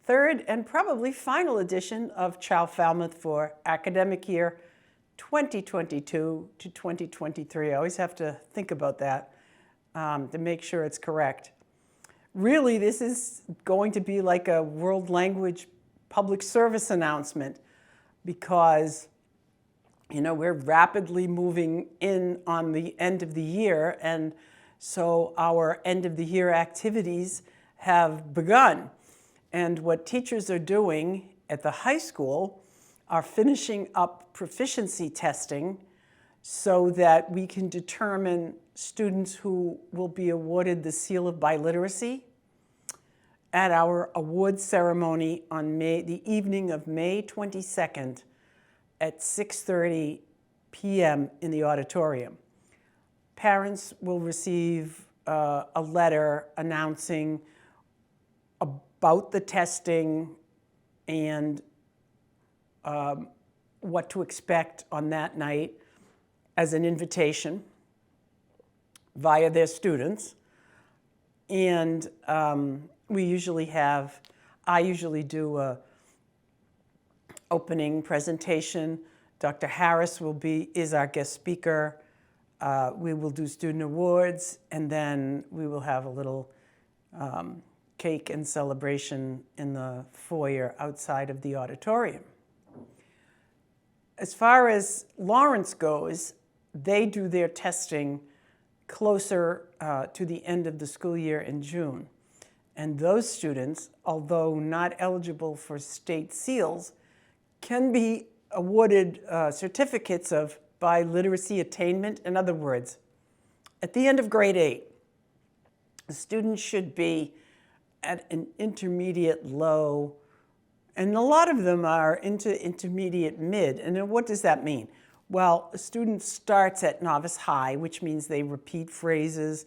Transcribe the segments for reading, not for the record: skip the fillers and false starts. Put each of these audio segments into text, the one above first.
third and probably final edition of Ciao Falmouth for academic year 2022 to 2023. I always have to think about that to make sure it's correct. Really, this is going to be like a world language public service announcement because, you know, we're rapidly moving in on the end of the year, and so our end of the year activities have begun. And what teachers are doing at the high school are finishing up proficiency testing so that we can determine students who will be awarded the Seal of Biliteracy at our award ceremony on the evening of May 22nd at 6:30 p.m. in the auditorium. Parents will receive a letter announcing about the testing and what to expect on that night as an invitation via their students. And I usually do a opening presentation. Dr. Harris is our guest speaker. We will do student awards, and then we will have a little cake and celebration in the foyer outside of the auditorium. As far as Lawrence goes, they do their testing closer to the end of the school year in June. And those students, although not eligible for state seals, can be awarded certificates of biliteracy attainment. In other words, at the end of grade 8, the students should be at an intermediate low, and a lot of them are into intermediate mid. And then what does that mean? Well, a student starts at novice high, which means they repeat phrases,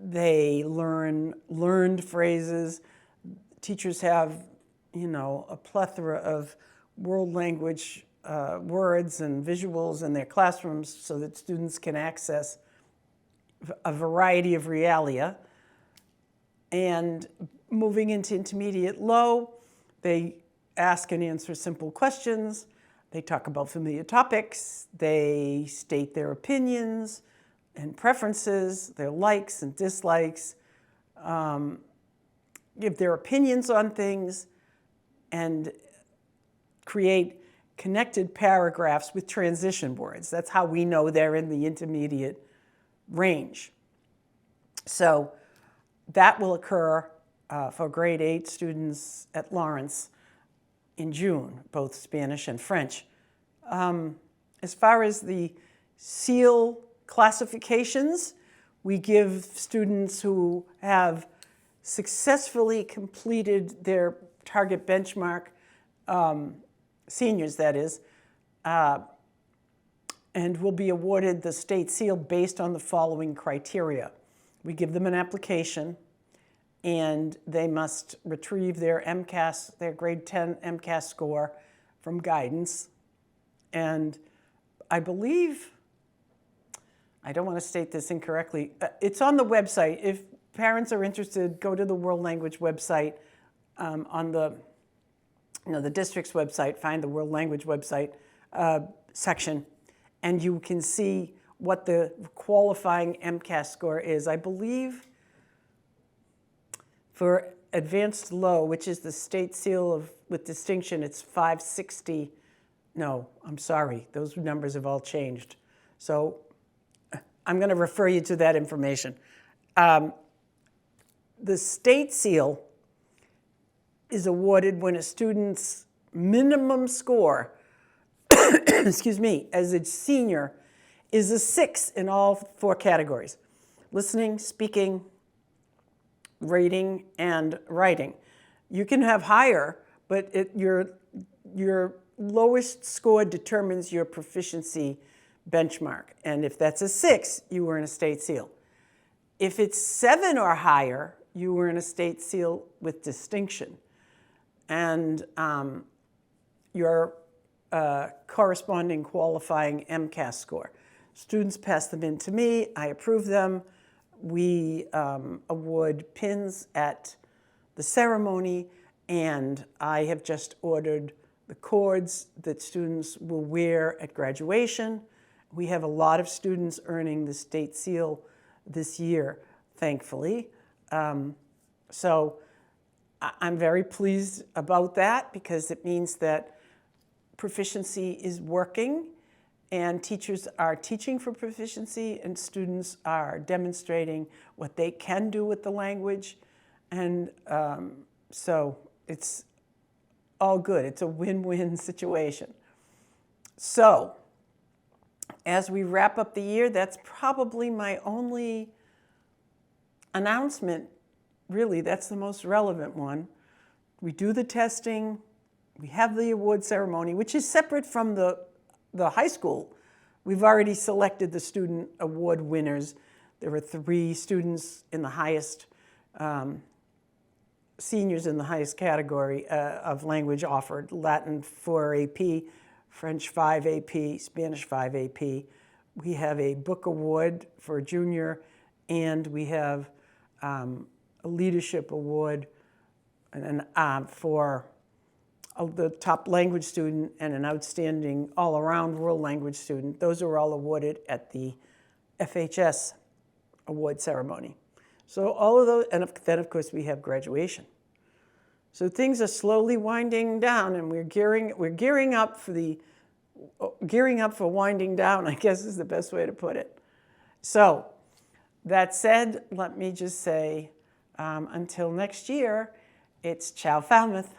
they learn learned phrases. Teachers have, you know, a plethora of world language words and visuals in their classrooms so that students can access a variety of realia. And moving into intermediate low, they ask and answer simple questions. They talk about familiar topics. They state their opinions and preferences, their likes and dislikes, give their opinions on things, and create connected paragraphs with transition words. That's how we know they're in the intermediate range. So that will occur for grade 8 students at Lawrence in June, both Spanish and French. As far as the SEAL classifications, we give students who have successfully completed their target benchmark, seniors that is, and will be awarded the state seal based on the following criteria. We give them an application, and they must retrieve their MCAS, their grade 10 MCAS score from guidance. And I believe, I don't want to state this incorrectly, it's on the website. If parents are interested, go to the World Language website on the district's website, find the World Language website section, and you can see what the qualifying MCAS score is. I believe for advanced low, which is the state seal with distinction, it's 560. No, I'm sorry, those numbers have all changed. So I'm going to refer you to that information. The state seal is awarded when a student's minimum score, excuse me, as a senior is a 6 in all 4 categories: listening, speaking, reading, and writing. You can have higher, but your lowest score determines your proficiency benchmark. And if that's a 6, you earn a state seal. If it's 7 or higher, you earn a state seal with distinction. And your corresponding qualifying MCAS score. Students pass them in to me, I approve them. We award pins at the ceremony, And I have just ordered the cords that students will wear at graduation. We have a lot of students earning the state seal this year, thankfully. So I'm very pleased about that because it means that proficiency is working and teachers are teaching for proficiency and students are demonstrating what they can do with the language. And so it's all good. It's a win-win situation. So as we wrap up the year, that's probably my only announcement. Really, that's the most relevant one. We do the testing. We have the award ceremony, which is separate from the high school. We've already selected the student award winners. There were 3 students in the highest, seniors in the highest category of language offered: Latin 4 AP, French 5 AP, Spanish 5 AP. We have a book award for a junior, and we have a leadership award for the top language student and an outstanding all-around world language student. Those are all awarded at the FHS award ceremony. So all of those, and then of course we have graduation. So things are slowly winding down, and we're gearing up for winding down, I guess is the best way to put it. So that said, let me just say, until next year, it's Ciao Falmouth.